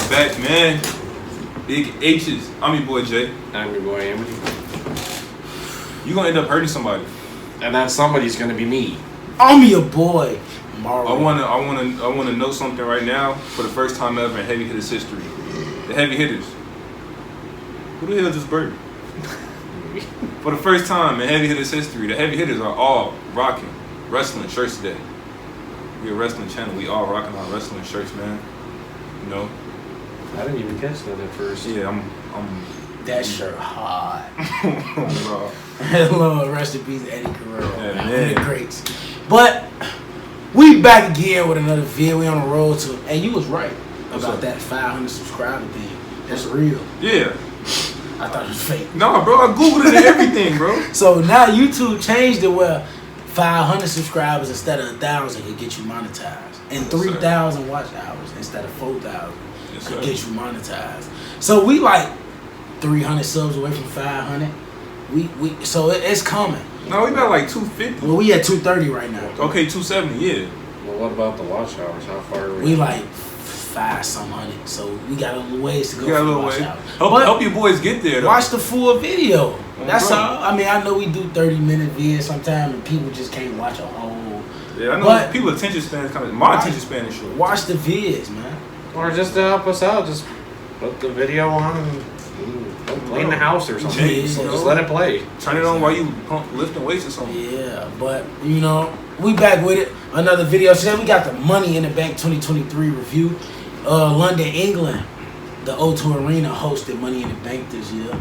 back, man. Big H's. I'm your boy Jay. I'm your boy Amity. You gonna end up hurting somebody, and that somebody's gonna be me. I'm your boy Mario. I wanna know something right now for the first time ever in Heavy Hitters history. The Heavy Hitters. Who the hell just burped? For the first time in Heavy Hitters history, the Heavy Hitters are all rocking wrestling shirts today. We're a wrestling channel. We all rocking our wrestling shirts, man. You know. I didn't even catch that at first. Yeah, I'm. That shirt hot. Bro. Lord, rest in peace, Eddie Guerrero. Yeah, man. The greats. But we back again with another video. We on the road to, and you was right about that 500 subscriber thing. That's real. Yeah. I thought it was fake. No, bro, I googled it and everything, bro. So now YouTube changed it where 500 subscribers instead of 1,000 could get you monetized, and 3,000 watch hours instead of 4,000 could get you monetized. So we like 300 subs away from 500. So it's coming. No, we got like 250. Well, we at 230 right now. Okay, 270, yeah. Well, what about the watch hours? How far are we? We like 500. So we got a little ways to go. We got a little way. But help you boys get there, though. Watch the full video. That's all. I mean, I know we do 30-minute videos sometimes, and people just can't watch a whole. Yeah, I know people attention span is kind of. My attention span is short. Watch the vids, man. Or just to help us out, just put the video on and clean the house or something. Yeah, just let it play. Turn it on while you lifting weights or something. Yeah, but you know, we back with it. Another video. Today we got the Money in the Bank 2023 review. London, England. The O2 Arena hosted Money in the Bank this year.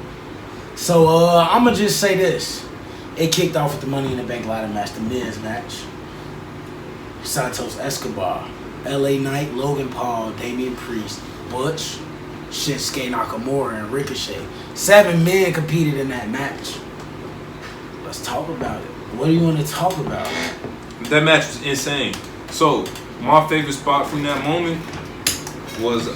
So I'm gonna just say this. It kicked off with the Money in the Bank ladder match, the Miz match. Santos Escobar, LA Knight, Logan Paul, Damian Priest, Butch, Shinsuke Nakamura, and Ricochet. 7 men competed in that match. Let's talk about it. What do you want to talk about? That match was insane. So my favorite spot from that moment was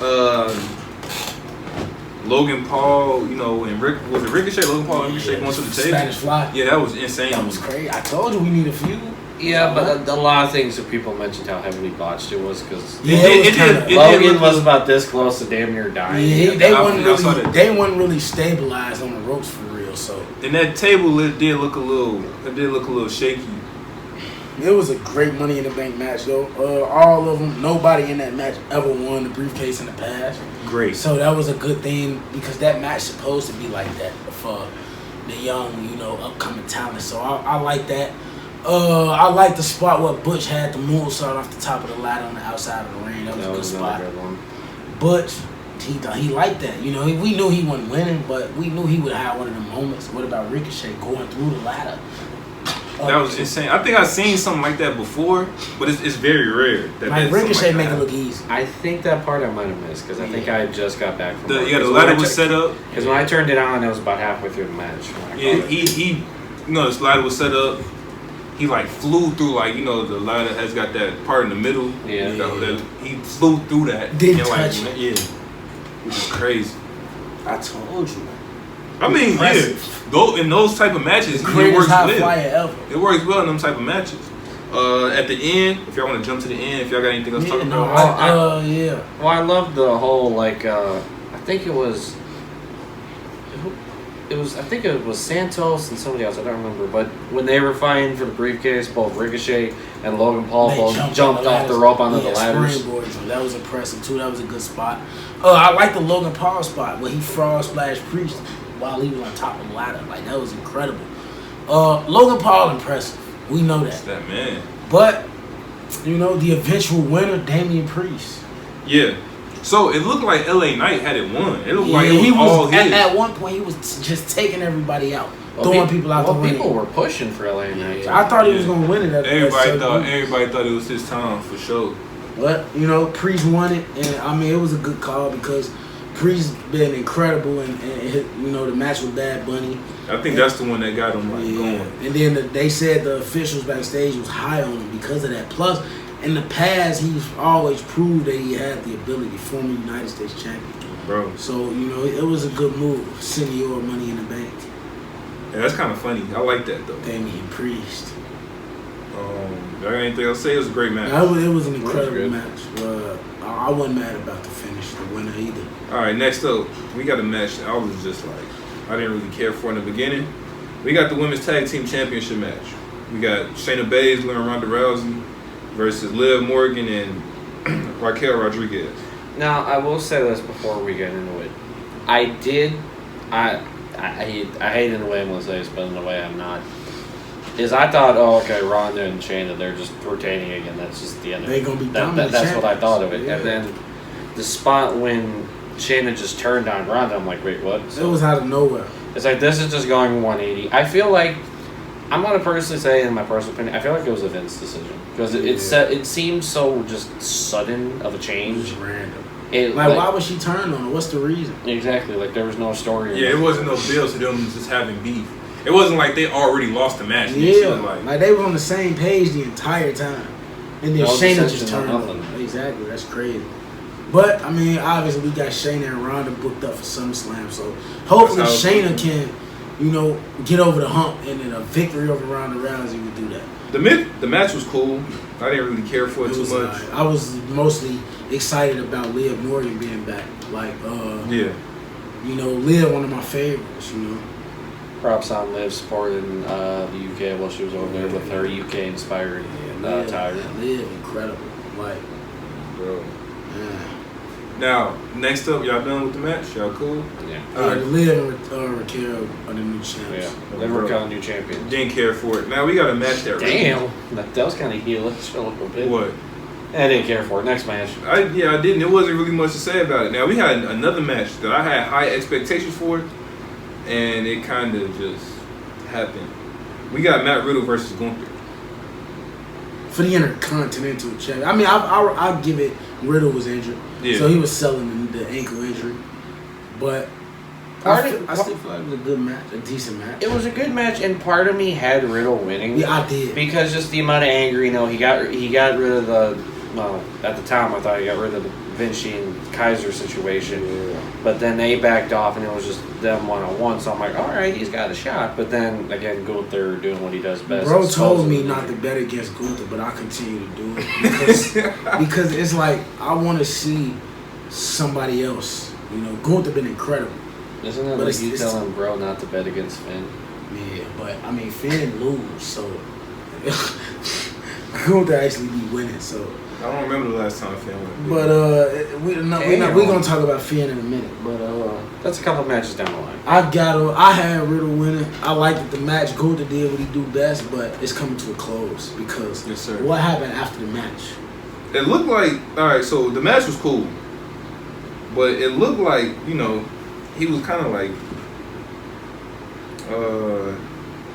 Logan Paul, you know, and was it Ricochet? Logan Paul and Ricochet going to the table. Spanish Fly. Yeah, that was insane. That was crazy. I told you we need a few. Yeah, but a lot of things that people mentioned how heavily botched it was because Logan was about this close to damn near dying. Yeah, they weren't really stabilized on the ropes for real. So and that table it did look a little shaky. It was a great Money in the Bank match though. All of them, nobody in that match ever won the briefcase in the past. Great. So that was a good thing because that match supposed to be like that for the young, you know, upcoming talent. So I like that. I like the spot where Butch had the moonsault off the top of the ladder on the outside of the ring. That was a good spot. Good one. Butch, he liked that. You know, we knew he wasn't winning, but we knew he would have one of them moments. What about Ricochet going through the ladder? That was insane. I think I've seen something like that before, but it's very rare. Like Ricochet make it look easy. I think that part I might have missed because I think I just got back from work. The ladder was set up. Because when I turned it on, it was about halfway through the match. Yeah, he you know, the ladder was set up. He like flew through, like, you know, the ladder has got that part in the middle. Yeah. He flew through that. Didn't touch it. Yeah. Which is crazy. I told you. I mean, yeah. In those type of matches, it works well. It works well in them type of matches. At the end, if y'all want to jump to the end, if y'all got anything else to talk about. Yeah. Well, I love the whole, like, I think it was Santos and somebody else, I don't remember, but when they were fighting for the briefcase, both Ricochet and Logan Paul both jumped off the rope onto the ladders. That was impressive too. That was a good spot. I like the Logan Paul spot where he frog splashed Priest while he was on top of the ladder. Like, that was incredible. Logan Paul impressive. We know that. That's that man. But you know, the eventual winner, Damian Priest. Yeah. So it looked like LA Knight had it won. It looked like it was all his. At one point, he was just taking everybody out, throwing people out the ring. People were pushing for LA Knight. I thought he was gonna win it. Everybody thought it was his time for sure. But you know, Priest won it, and I mean, it was a good call because Priest been incredible, and you know, the match with Bad Bunny. I think that's the one that got him going. And then they said the officials backstage was high on him because of that. Plus, in the past, he's always proved that he had the ability, former United States champion. Bro. So, you know, it was a good move. Senior Money in the Bank. Yeah, that's kind of funny. I like that, though. Damian Priest. I got anything else to say? It was a great match. It was an incredible match. I wasn't mad about the finish, the winner either. All right, next up, we got a match that I was just like, I didn't really care for in the beginning. We got the Women's Tag Team Championship match. We got Shayna Baszler and Ronda Rousey versus Liv Morgan and Raquel Rodriguez. Now, I will say this before we get into it. I hate in the way I'm going to say this, but in the way I'm not. I thought, Ronda and Shayna, they're just rotating again. That's just the end of it. They're going to be dominant. That's what I thought of it. Yeah. And then the spot when Shayna just turned on Ronda, I'm like, wait, what? So, it was out of nowhere. It's like, this is just going 180. I feel like, I'm going to personally say, in my personal opinion, I feel like it was a Vince decision. Because it seemed so just sudden of a change. It was random. Why would she turn on her? What's the reason? Exactly. Like, there was no story. Yeah, it wasn't no build to them just having beef. It wasn't like they already lost the match. Yeah, like they were on the same page the entire time. And then Shayna just turned on them. Exactly. That's crazy. But, I mean, obviously we got Shayna and Ronda booked up for SummerSlam. So, hopefully Shayna can, get over the hump. And then a victory over Ronda Rousey would do that. The match was cool. I didn't really care for it too much. I was mostly excited about Liv Morgan being back. Like, Liv, one of my favorites, Props on Liv supporting the UK while she was over there with her UK-inspired attire. Liv, incredible. Like, bro. Yeah. Now, next up, y'all done with the match? Y'all cool? Yeah. Liv and Raquel are the new champions. Yeah, Liv and Raquel new champions. Didn't care for it. Now, we got a match that that was kind of heelish a little bit. What? I didn't care for it. Next match. I didn't. It wasn't really much to say about it. Now, we had another match that I had high expectations for, and it kind of just happened. We got Matt Riddle versus Gunther. For the Intercontinental Champion. I mean, I'll give it. Riddle was injured, so he was selling the ankle injury. But I still feel like it was a good match, a decent match. It was a good match, and part of me had Riddle winning. Yeah, I did. Because just the amount of anger, he got rid of the. Well, at the time, I thought he got rid of the Vinci and Kaiser situation. Yeah. But then they backed off, and it was just them one-on-one. So I'm like, all right, he's got a shot. But then, again, Gunther doing what he does best. Bro told me not to bet against Gunther, but I continue to do it. Because it's like, I want to see somebody else. Gunther been incredible. Isn't it like you telling bro not to bet against Finn? Yeah, but, I mean, Finn lose, so... Gunther actually be winning, so... I don't remember the last time Finn won. But we're gonna talk about Finn in a minute. But that's a couple matches down the line. I had Riddle winning. I liked the match. Gunther did what he do best, but it's coming to a close because what happened after the match? It looked like so the match was cool, but it looked like he was kind of like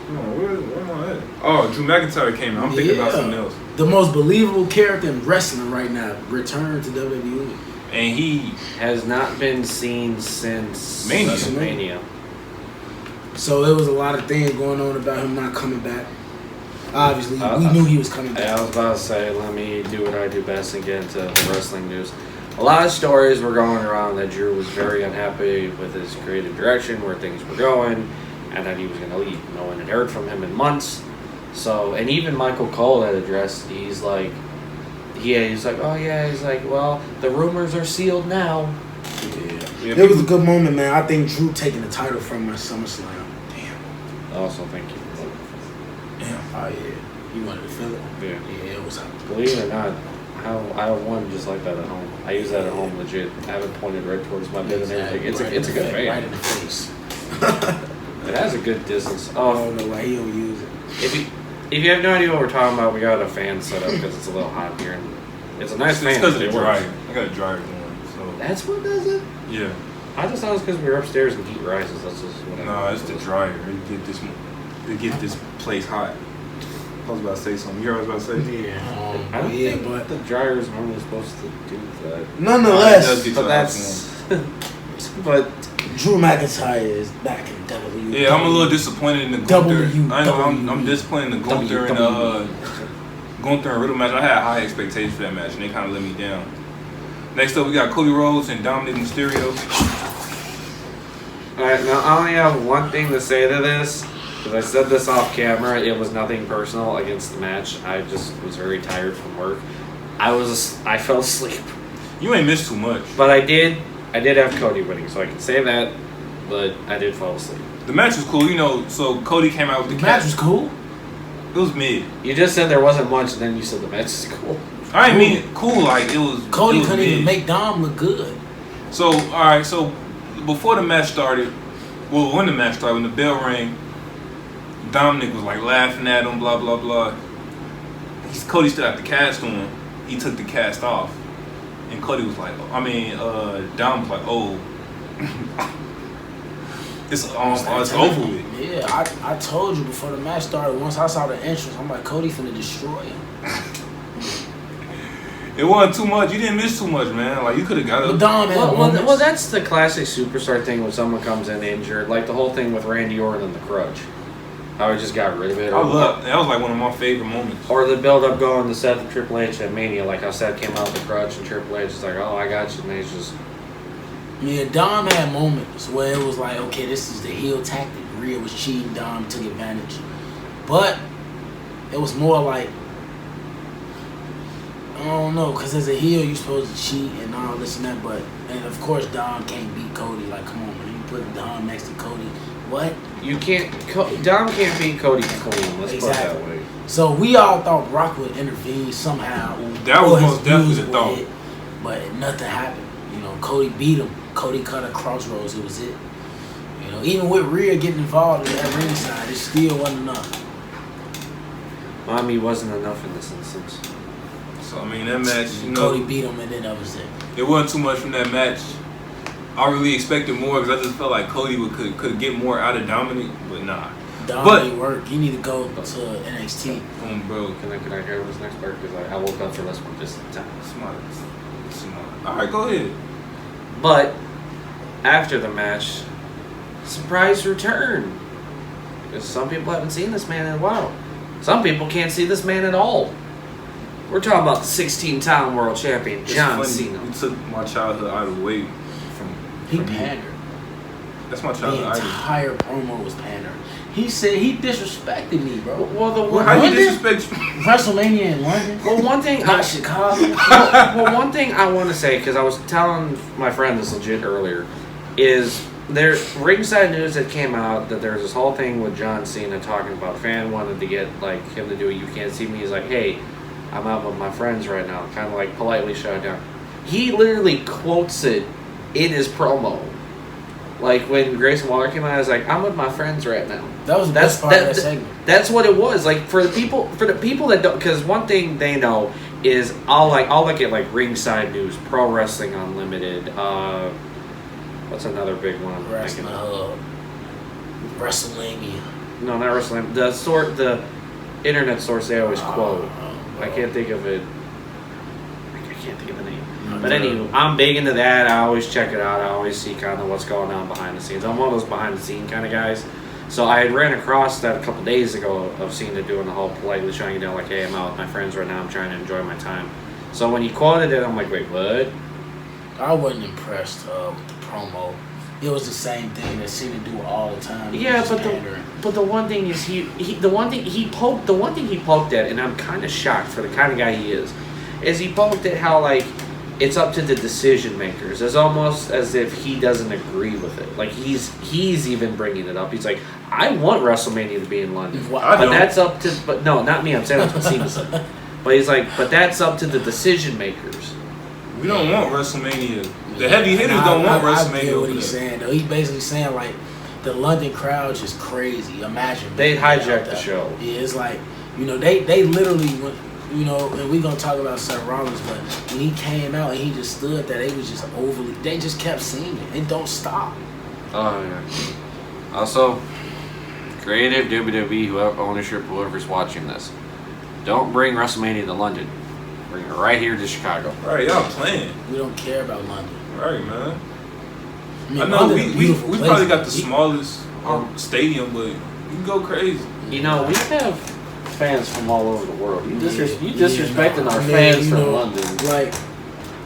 where am I at? Oh, Drew McIntyre came out. I'm thinking about something else. The most believable character in wrestling right now returned to WWE. And he has not been seen since Mania. So there was a lot of things going on about him not coming back. Obviously, we knew he was coming back. I was about to say, let me do what I do best and get into the wrestling news. A lot of stories were going around that Drew was very unhappy with his creative direction, where things were going, and that he was going to leave. No one had heard from him in months. So, and even Michael Cole had addressed, he's like, well, the rumors are sealed now. Yeah. It was a good moment, man. I think Drew taking the title from him at SummerSlam. Damn. I also think you. Damn. Oh, yeah. You wanted to feel it? Yeah, it was out. Believe it or not, I won just like that at home. I use that at home legit. I have it pointed right towards my bed and everything. It's a good fan. Right in the face. It has a good distance. I don't know why he don't use it. If you have no idea what we're talking about, we got a fan set up because it's a little hot here. And it's a nice fan. It's because of the dryer. I got a dryer going. So. That's what does it? Yeah. I just thought it was because we were upstairs and heat rises. That's just what No, it's the dryer. They get this place hot. I was about to say something. You heard what I was about to say? Yeah. I don't think but the dryer is normally supposed to do that. Nonetheless. But that's... but... Drew McIntyre is back in WWE. Yeah, I'm a little disappointed in the Gunther. I'm disappointed in the Gunther and Riddle match. I had high expectations for that match, and they kind of let me down. Next up, we got Cody Rhodes and Dominic Mysterio. All right, now I only have one thing to say to this. Because I said this off camera, it was nothing personal against the match. I just was very tired from work. I fell asleep. You ain't missed too much. But I did have Cody winning, so I can say that. But I did fall asleep. The match was cool, you know. So Cody came out with The the match cat. was cool. It was mid. You just said there wasn't much, and then you said the match is cool. I didn't mean cool. Like it was. Cody it was couldn't mid. even make Dom look good. So all right. So before the match started, well, when the match started, when the bell rang, Dominic was like laughing at him, blah blah blah. Cody still had the cast on. He took the cast off, and Cody was like, Dom was like, oh, it's over with. Yeah, I told you before the match started. Once I saw the entrance, I'm like, Cody finna destroy him. It wasn't too much. You didn't miss too much, man. Like you could have got But up. Dom had moments. Well, that's the classic superstar thing when someone comes in injured. Like the whole thing with Randy Orton and the crutch. How he just got rid of it. I love that. Was like one of my favorite moments. Or the build up going to Seth and Triple H at Mania, like how Seth came out with the crutch and Triple H is like, oh, I got you, and he's just. Yeah, Dom had moments where it was like, okay, this is the heel tactic. Rhea was cheating, Dom took advantage. But it was more like, I don't know, because as a heel, you're supposed to cheat and all this and that. But, and of course, Dom can't beat Cody. Like, come on, man, you put Dom next to Cody. What? You can't. Dom can't beat Cody clean. Let's put it that way. So we all thought Brock would intervene somehow. That was or his most definitely views the would thought. hit, but nothing happened. You know, Cody beat him. Cody cut a crossroads. It was it. You know, even with Rhea getting involved in that ringside, it still wasn't enough. Mommy wasn't enough in this instance. So I mean that match, you know, Cody beat him, and then that was it. it wasn't too much from that match. I really expected more because I just felt like Cody could get more out of Dominic, but nah. Dominic work. You need to go to NXT. Bro, Can I hear this next part? Because I woke up for this one just in time. smart. All right, go ahead. But after the match, surprise return. Because some people haven't seen this man in a while. Some people can't see this man at all. We're talking about the 16-time world champion, It's John funny, Cena. You took my childhood idol away He from me. pandered. That's my The childhood idol. entire promo was pandering. He said he disrespected me, bro. Well, the How you one thing, disrespect you? WrestleMania in London. well, one thing, Not Chicago. well, one thing I want to say, because I was telling my friend this legit earlier, is there ringside news that came out that there's this whole thing with John Cena talking about a fan wanted to get like him to do a You Can't See Me. He's like, hey, I'm out with my friends right now, kind of like politely shut down. He literally quotes it in his promo. Like when Grayson Waller came out, I was like, I'm with my friends right now. That was the best part of that segment. That's what it was. Like for the people that don't, because one thing they know is I'll look at like ringside news, Pro Wrestling Unlimited. What's another big one? I'm Wrestling thinking of? Hub. WrestleMania. No, not Wrestling. The internet source they always quote. I can't think of it. I can't think of the name. But anyway, I'm big into that. I always check it out. I always see kind of what's going on behind the scenes. I'm one of those behind the scene kind of guys. So I had ran across that a couple days ago of Cena doing the whole politely shutting you down, like, hey, I'm out with my friends right now. I'm trying to enjoy my time. So when he quoted it, I'm like, wait, what? I wasn't impressed with the promo. It was the same thing that Cena do all the time. Yeah, Just but pandering. the one thing is the one thing he poked at, and I'm kind of shocked for the kind of guy he is he poked at how like it's up to the decision makers. It's almost as if he doesn't agree with it. Like he's even bringing it up. He's like, I want WrestleMania to be in London, Well, but that's up to. But no, not me. I'm saying that's what Cena said. But he's like, but that's up to the decision makers. We don't want WrestleMania. The heavy hitters don't want WrestleMania. I get over what he's there. saying though. He's basically saying like the London crowd is crazy. Imagine They being out hijacked there. the show. Yeah, it's like they literally went. And we gonna talk about Seth Rollins, but when he came out and he just stood there, they was just overly. They just kept singing. It don't stop. Oh yeah. Also, creative WWE, whoever ownership, whoever's watching this, don't bring WrestleMania to London. Bring it right here to Chicago. Right, y'all playing. We don't care about London. Right, man. mean, I know London a we beautiful place. probably got the smallest stadium, but you can go crazy. You know, we have fans from all over the world. You disrespecting our I mean, fans you from know, London. Like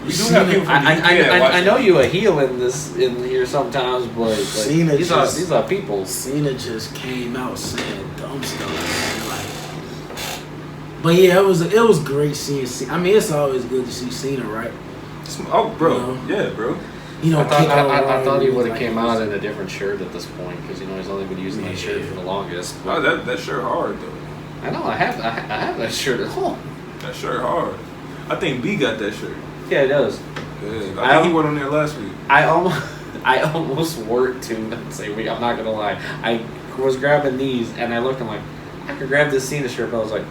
We do have people from the UK. I know you a heel in here sometimes, but like, Cena these are people. Cena just came out saying dumb stuff, man. Like, but yeah, it was great seeing Cena. I mean, it's always good to see Cena, right? Oh, bro, You know? yeah, bro. You know, I thought he would have came out in a different shirt at this point because he's only been using that shirt for the longest. Oh, that shirt hard though. I know I have that shirt at home. That shirt hard. I think B got that shirt. Yeah, it does. Yeah, I think he went on there last week. I almost wore it too. Say week. I'm not gonna lie. I was grabbing these and I looked. I'm like, I could grab this Cena shirt, but I was like,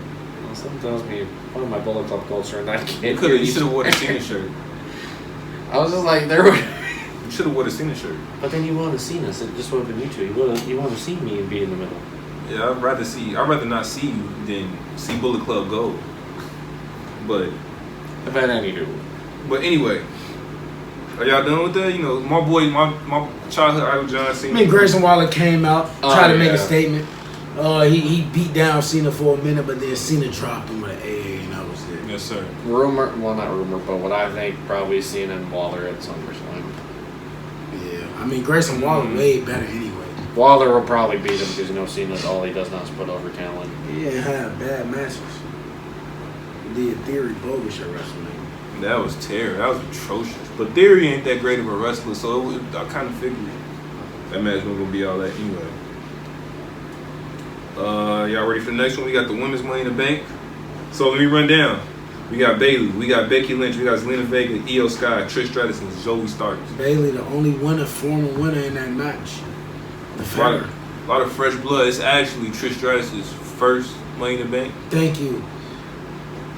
well, something tells me one of my Bullet Club culture and I can't. You should have worn a Cena shirt. I was just like, there were. You should have worn a Cena shirt. But then you would have seen us. It just would have been you two. You would have seen me and be in the middle. Yeah, I'd rather not see you than see Bullet Club go. But I've had any do. But anyway, are y'all done with that? You know, my boy, my childhood idol John Cena. I mean, Grayson Waller came out, tried to make a yeah. statement. He beat down Cena for a minute, but then Cena dropped him with an AA, and that was it. Yes, sir. Not rumor, but what I think probably Cena and Waller at SummerSlam. Yeah, I mean, Grayson Waller way better anyway. Waller will probably beat him because Cena's all he does now is put over talent. He didn't have bad matches. He did Theory bogus at WrestleMania. That was terrible. That was atrocious. But Theory ain't that great of a wrestler, so I kind of figured that match wasn't gonna be all that anyway. Y'all ready for the next one? We got the women's Money in the Bank. So let me run down. We got Bayley, we got Becky Lynch, we got Zelina Vega, Io Sky, Trish Stratus, and Zoe Stark. Bayley, the only former winner in that match. The A lot of fresh blood. It's actually Trish Stratus' first Money in the Bank. Thank you.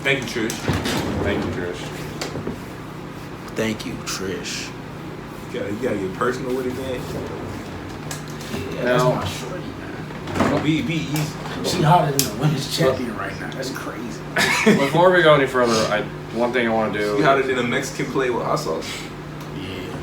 Thank you, Trish. Thank you, Trish. Thank you, Trish. You gotta get personal with it, man. Yeah, Now- that's my shorty, man. Be easy. She hotter than the women's champion right now. That's crazy. Before we go any further, one thing I want to do. She hotter than a Mexican plate with hot sauce. Yeah,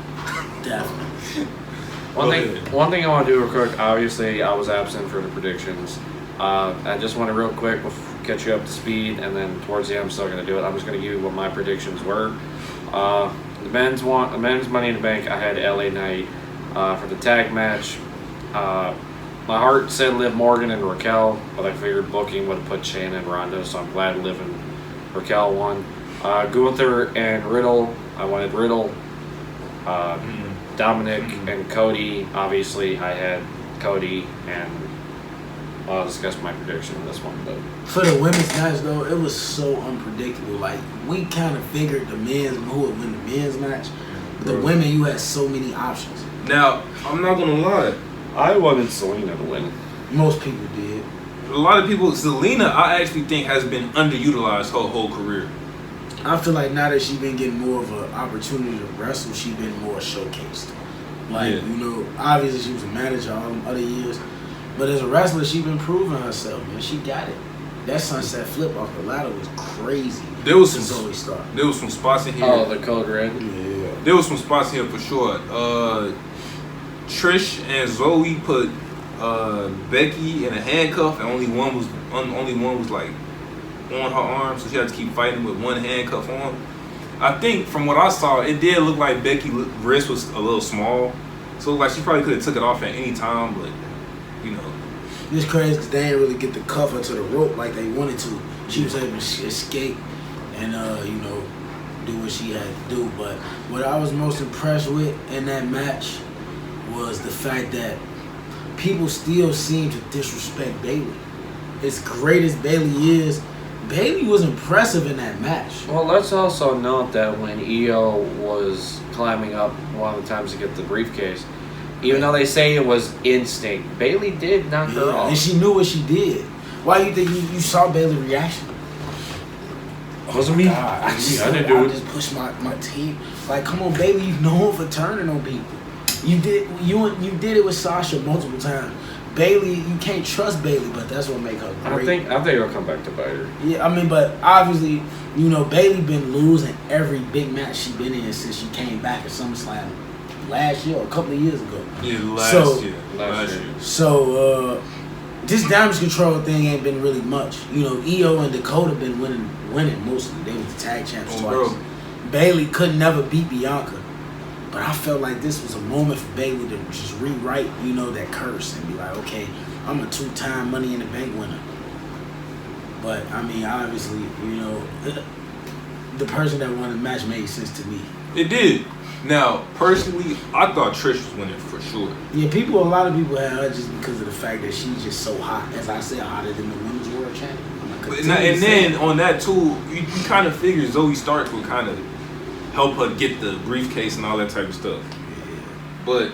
definitely. One thing I want to do real quick. Obviously, I was absent for the predictions. I just want to real quick catch you up to speed, and then towards the end, I'm still going to do it. I'm just going to give you what my predictions were. The men's Money in the Bank. I had LA Knight for the tag match. My heart said Liv Morgan and Raquel, but I figured booking would have put Shayna and Ronda, so I'm glad Liv and Raquel won. Gunther and Riddle. I wanted Riddle. Dominic and Cody. Obviously, I had Cody, and I'll discuss my prediction on this one. But For the women's match, though, it was so unpredictable. Like, we kind of figured who would win the men's match. The women, you had so many options. Now, I'm not gonna lie. I wanted Zelina to win. Most people did. A lot of people, Zelina, I actually think has been underutilized her whole career. I feel like now that she's been getting more of an opportunity to wrestle, she's been more showcased. Like, obviously she was a manager all them other years. But as a wrestler, she's been proving herself, man. She got it. That sunset flip off the ladder was crazy. There was Zoe Stark. There was some spots in here. Oh, the code red? Yeah. There was some spots here for sure. Trish and Zoe put Becky in a handcuff, and only one was like on her arm, so she had to keep fighting with one handcuff on. I think from what I saw, it did look like Becky's wrist was a little small, so like she probably could have took it off at any time, but you know. It's crazy because they didn't really get the cover to the rope like they wanted to. She was able to escape and do what she had to do. But what I was most impressed with in that match was the fact that people still seem to disrespect Bayley. As great as Bayley is, Bayley was impressive in that match. Well, let's also note that when Io was climbing up one of the times to get the briefcase, even though they say it was instinct, Bayley did knock her off. And she knew what she did. Why do you think you saw Bayley's reaction? Wasn't me. God, I didn't do it. just pushed my team. Like, come on, Bayley, you known for turning on people. You did it with Sasha multiple times. Bayley, you can't trust Bayley, but that's what make her great. I think it'll come back to bite her. Yeah, I mean, but obviously, Bayley been losing every big match she been in since she came back at SummerSlam last year or a couple of years ago. Yeah, last year. So this damage control thing ain't been really much. Io and Dakota been winning mostly. They was the tag champs twice. Bro. Bayley could never beat Bianca. But I felt like this was a moment for Bayley to just rewrite, that curse and be like, okay, I'm a 2-time Money in the Bank winner. But, I mean, obviously, the person that won the match made sense to me. It did. Now, personally, I thought Trish was winning for sure. Yeah, a lot of people had her just because of the fact that she's just so hot. As I said, hotter than the women's world champion. And then on that too, you kind of figure Zoe Stark would kind of help her get the briefcase and all that type of stuff. Yeah. But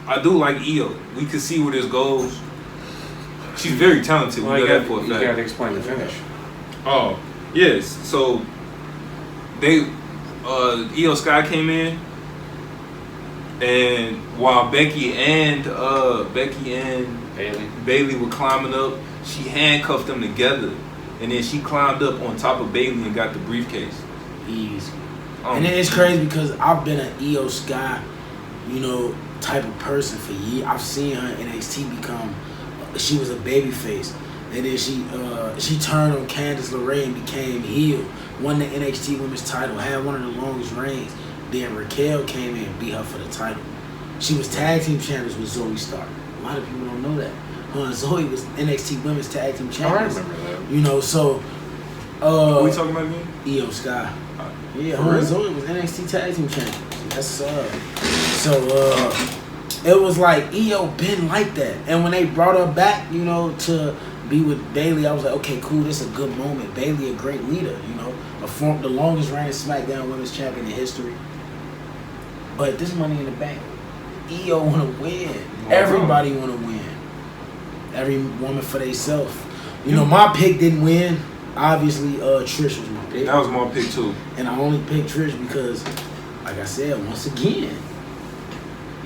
I do like Io. We can see where this goes. She's very talented. Well, we you know that for a fact. got to explain the finish. Oh, yes. So Io Sky came in, and while Becky and Bayley were climbing up, she handcuffed them together, and then she climbed up on top of Bayley and got the briefcase. Easy. And then it's crazy because I've been an Io Sky, type of person for years. I've seen her in NXT become. She was a babyface, and then she turned on Candice LeRae and became heel. Won the NXT Women's title, had one of the longest reigns. Then Raquel came in and beat her for the title. She was tag team champions with Zoe Stark. A lot of people don't know that. Her and Zoe was NXT Women's tag team champions. I remember that. So. What are we talking about again? Io Sky. Yeah, For her real? and Zoe was NXT tag team champions. That's so. It was like Io been like that, and when they brought her back, to be with Bayley, I was like, okay, cool, this is a good moment. Bayley, a great leader, the longest reigning SmackDown Women's Champion in history. But this Money in the Bank, Io want to win. Everybody want to win. Every woman for themselves. My pick didn't win. Obviously, Trish was my pick. That was my pick too. And I only picked Trish because, like I said, once again,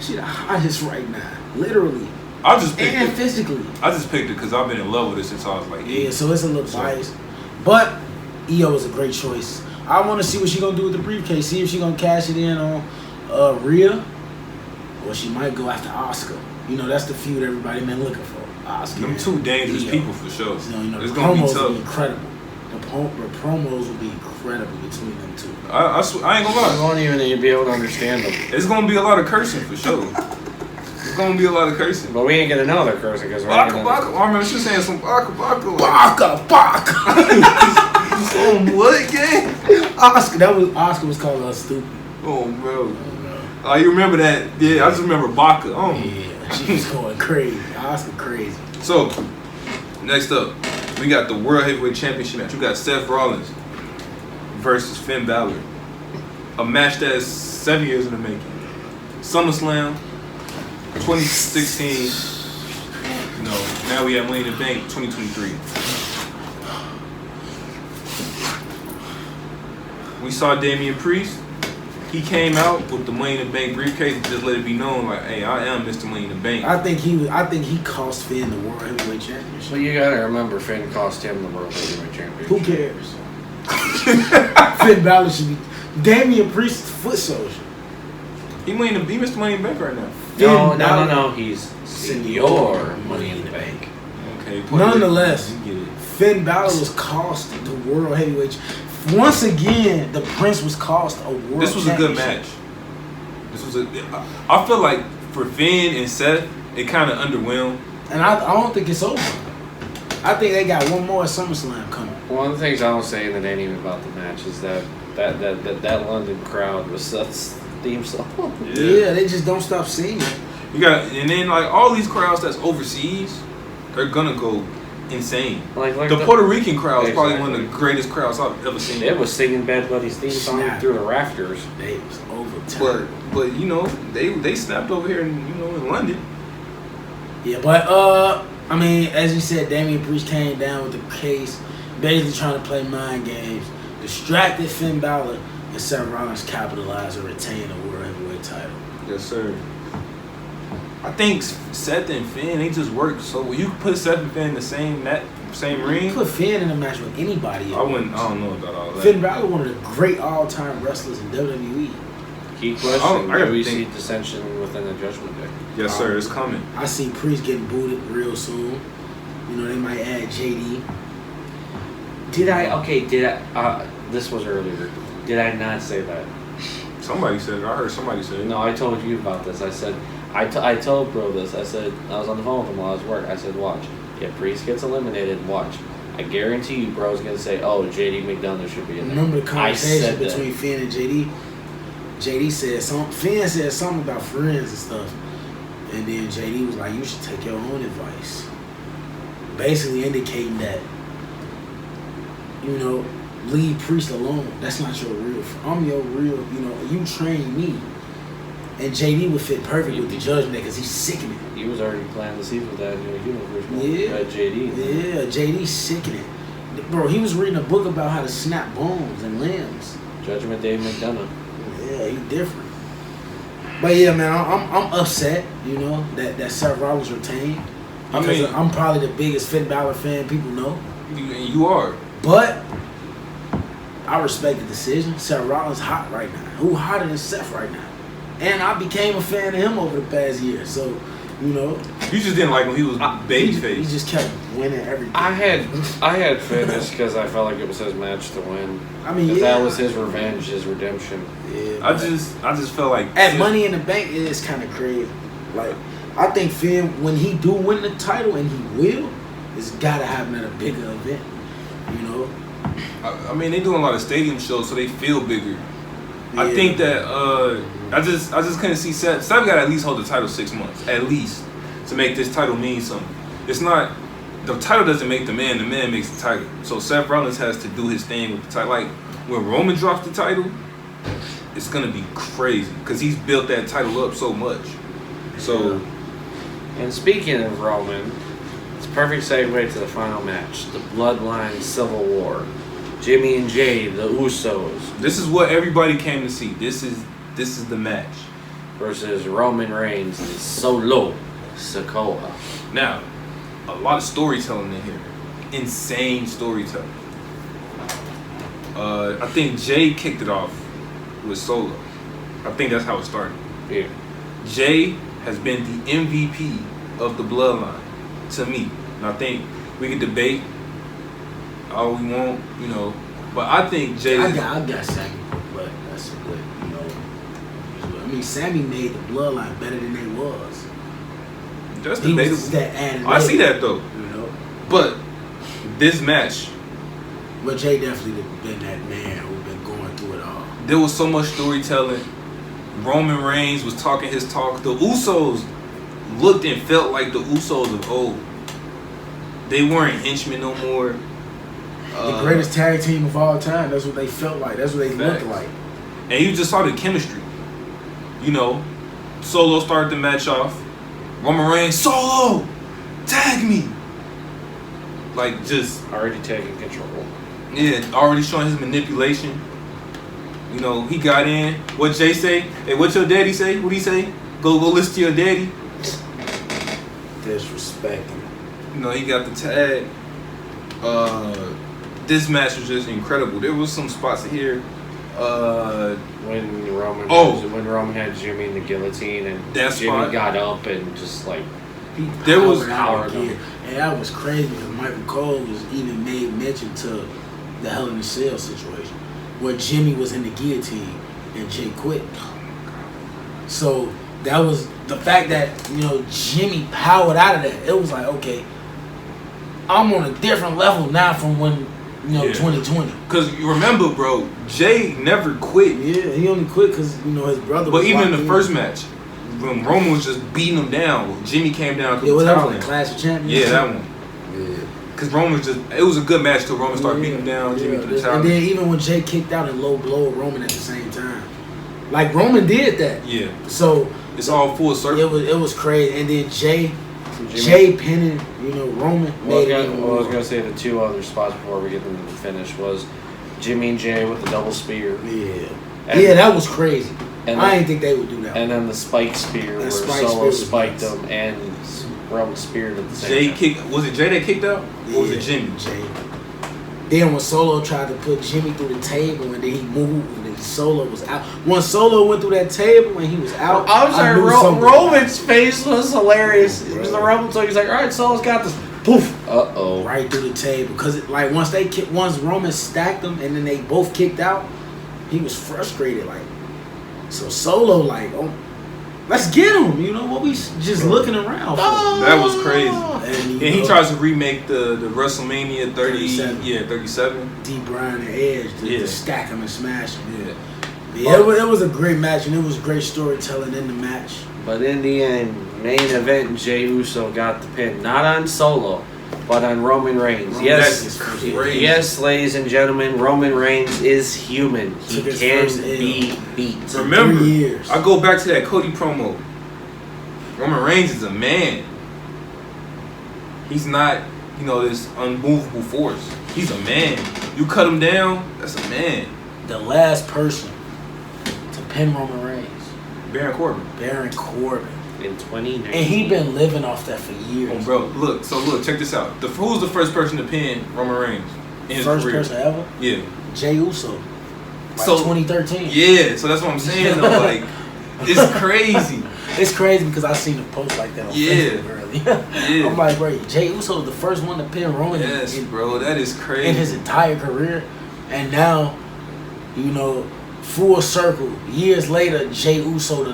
she the hottest right now, literally. I just picked and it. Physically. I just picked it because I've been in love with it since I was like 8. Yeah, so it's a little biased. But Io is a great choice. I want to see what she's going to do with the briefcase. See if she's going to cash it in on Rhea, or she might go after Asuka. That's the feud everybody been looking for. Asuka. Them two dangerous Io. people for sure. The It's gonna be promos will tough. be incredible. The promos will be incredible between them two. I ain't gonna lie. You won't even be able to understand them. It's gonna be a lot of cursing for sure. It's gonna be a lot of cursing. But we ain't gonna know they're cursing because we're Baka not baka. gonna. I remember she was saying some baka baka. Baka. Some what gang? Asuka was calling her stupid. Oh bro. Oh, you remember that? Yeah, I just remember Baka. Oh. Yeah, she was going crazy. Asuka crazy. So, next up, we got the World Heavyweight Championship match. We got Seth Rollins versus Finn Balor. A match that's 7 years in the making. SummerSlam 2016. Now we have Money in the Bank 2023. We saw Damian Priest. He came out with the Money in the Bank briefcase and just let it be known, like, hey, I am Mr. Money in the Bank. I think he cost Finn the World Heavyweight Championship. Well, you gotta remember, Finn cost him the World Heavyweight Championship. Who cares? Finn Balor should be Damian Priest's foot soldier. He Mr. Money in the Bank right now. No. He's Senor Money in the Bank. Okay. Nonetheless, You get it. Finn Balor was cost the World Heavyweight. Once again, the Prince was cost a World. This was a good match. I feel like for Finn and Seth, it kind of underwhelmed. And I don't think it's over. I think they got one more at SummerSlam coming. One of the things I don't say that ain't even about the match is that London crowd was Seth's theme song. Yeah, they just don't stop singing. And then like all these crowds that's overseas, they're gonna go insane. Like The Puerto Rican crowd is probably one of Exactly. the greatest crowds I've ever seen. It was singing Bad Buddy's theme song Snap. through the rafters. They was over. But they snapped over here in London. Yeah, but I mean, as you said, Damian Priest came down with the case, basically trying to play mind games, distracted Finn Balor, and Seth Rollins capitalized and retained the World Heavyweight title. Yes, sir. I think Seth and Finn, they just work. So you could put Seth and Finn in the same You ring. put Finn in a match with anybody. I don't know about all that. Finn Balor, one of the great all-time wrestlers in WWE. Key I question: gotta do we think. see dissension within the Judgment Day? Yes, sir. It's coming. I see Priest getting booted real soon. They might add JD. This was earlier. Did I not say that? Somebody said it. I heard somebody say it. No, I told you about this. I said, I told bro this. I said, I was on the phone with him while I was at work. I said, watch. If Priest gets eliminated, watch. I guarantee you bro's going to say, oh, JD McDonough should be in there. Remember the conversation between Finn and JD? JD said Finn said something about friends and stuff. And then JD was like, you should take your own advice. Basically indicating that, you know, leave Priest alone. That's not your real friend. I'm your real, you know, you train me. And JD would fit perfect with the judgment because he's sickening. He was already planting the seeds with that in the universe. Yeah. JD. Yeah, JD's sickening. Bro, he was reading a book about how to snap bones and limbs. Judgment Day McDonough. Yeah, he different. But yeah, man, I'm upset, you know, that Seth Rollins retained. Because I'm probably the biggest Finn Balor fan people know. You are. But I respect the decision. Seth Rollins hot right now. Who hotter than Seth right now? And I became a fan of him over the past year. So, you know. You just didn't like when he was babyface. He just kept winning everything. I had finished because I felt like it was his match to win. I mean, yeah. That was his revenge, his redemption. Yeah. I just felt like at Money in the Bank is kind of crazy. Like, I think Finn, when he do win the title, and he will, it's got to happen at a bigger event. You know. I mean, they doing a lot of stadium shows, so they feel bigger. Yeah. I think that I just couldn't see Seth. Seth got to at least hold the title 6 months, at least, to make this title mean something. It's not the title doesn't make the man makes the title. So Seth Rollins has to do his thing with the title. Like when Roman drops the title, it's gonna be crazy because he's built that title up so much. So, and speaking of Roman, it's a perfect segue to the final match, the Bloodline Civil War. Jimmy and Jay, the Usos. This is what everybody came to see. This is the match versus Roman Reigns and Solo Sikoa. Now, a lot of storytelling in here. Insane storytelling. I think Jay kicked it off with Solo. I think that's how it started. Yeah. Jay has been the MVP of the Bloodline to me. And I think we can debate all we want, you know. But I think Jay... I got Sammy, but that's a good, you know. I mean, Sammy made the Bloodline better than they was. That's debatable. I see that though. You know. But this match, but Jay definitely been that man who's been going through it all. There was so much storytelling. Roman Reigns was talking his talk. The Usos looked and felt like the Usos of old. They weren't henchmen no more. The greatest tag team of all time. That's what they felt like. That's what they looked like. And you just saw the chemistry. You know, Solo started the match off. Roman Reigns, Solo, tag me. Like just already taking control. Yeah, already showing his manipulation. You know, he got in. What Jay say? Hey, what your daddy say? What he say? Go listen to your daddy. Disrespect. You know, he got the tag. This match was just incredible. There was some spots here. When Roman had Jimmy in the guillotine and Jimmy got up and just like there was power again. And that was crazy because Michael Cole was even made mention to the Hell in a Cell situation where Jimmy was in the guillotine and Jay quit. So that was the fact that, you know, Jimmy powered out of that. It was like, okay, I'm on a different level now from when, you know, 2020. Because you remember, bro, Jay never quit. Yeah, he only quit because, you know, his brother was. But even in the first match, when Roman was just beating him down, Jimmy came down to the that was like Clash of Champions? Yeah, that one. Yeah. Because Roman was just, it was a good match till Roman started beating him down, Jimmy to the top. And then even when Jay kicked out and low blow Roman at the same time. Like, Roman did that. Yeah. So. It's all full circle. It was crazy. And then Jay pinning, you know, Roman made it even more. I was going to say the two other spots before we get into the finish was Jimmy and Jay with the double spear. Yeah. And that was crazy. And I didn't think they would do that. And then the spike spear where Solo spiked him and Roman speared at the same time. Was it Jay that kicked out? Or was it Jimmy? Jay. Then when Solo tried to put Jimmy through the table and then he moved and then Solo was out. When Solo went through that table and he was out, I was like, Roman's face was hilarious. It was the Roman talk. He's like, all right, Solo's got this. Poof. Right through the table. Because like once Roman stacked them and then they both kicked out, he was frustrated. Like, so Solo, like, oh, let's get him. You know what? We just looking around. That was crazy. And he tries to remake the WrestleMania 37. 37. D. Bryan and Edge to stack him and smash him. Yeah. Yeah, it was a great match, and it was great storytelling in the match. But in the end, main event, Jey Uso got the pin. Not on Solo, but on Roman Reigns. That's crazy. Yes, ladies and gentlemen, Roman Reigns is human. He can be beat. Remember, 3 years. I go back to that Cody promo. Roman Reigns is a man. He's not, this unmovable force. He's a man. You cut him down, that's a man. The last person to pin Roman Reigns. Baron Corbin. In 2019. And he been living off that for years. Oh, bro, look, check this out. Who's the first person to pin Roman Reigns in his First career? person ever? Yeah. Jey Uso. Like 2013. Yeah, so that's what I'm saying, though. Like, it's crazy. It's crazy because I seen a post like that on Facebook earlier. Yeah. I'm like, bro, Jey Uso was the first one to pin Roman bro, that is crazy. in his entire career. And now, full circle, years later, Jey Uso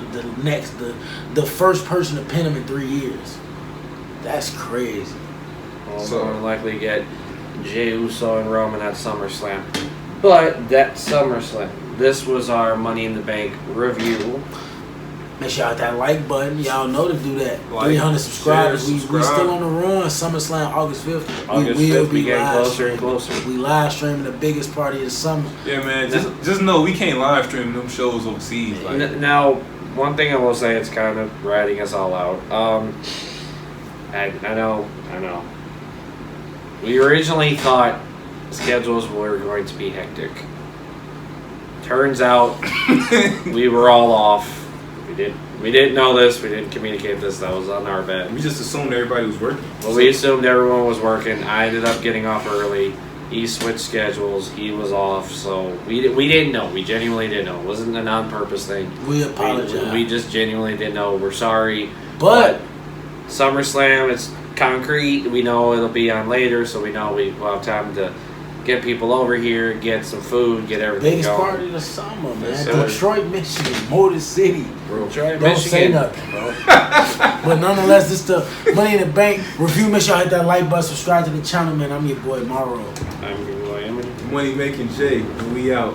the first person to pin him in 3 years. That's crazy. We'll more than likely get Jey Uso and Roman at SummerSlam. But that SummerSlam, this was our Money in the Bank review. Make sure y'all hit that like button. Y'all know to do that. Like, 300 subscribers. share, We still on the run. SummerSlam August 5th. August we will 5th, we be getting live closer streaming. and closer. We live streaming the biggest party of the summer. Yeah, man. Just know we can't live stream them shows overseas. Like, Now, one thing I will say, it's kind of ratting us all out. I know. We originally thought schedules were going to be hectic. Turns out we were all off. We didn't know this. We didn't communicate this. That was on our bed. we just assumed everybody was working. Well, we assumed everyone was working. I ended up getting off early. He switched schedules. He was off. So we didn't know. We genuinely didn't know. It wasn't a non-purpose thing. We apologize. We just genuinely didn't know. We're sorry. But SummerSlam, it's concrete. We know it'll be on later, so we know we'll have time to get people over here, get some food, get everything biggest going. party of the summer, man. Yes, sir. Detroit, Michigan, Motor City. Detroit, Don't say Michigan. nothing, bro. But nonetheless, this the Money in the Bank review. Make sure y'all hit that like button, subscribe to the channel, man. I'm your boy Morrow. I'm your boy Emily. Money making Jay, and we out.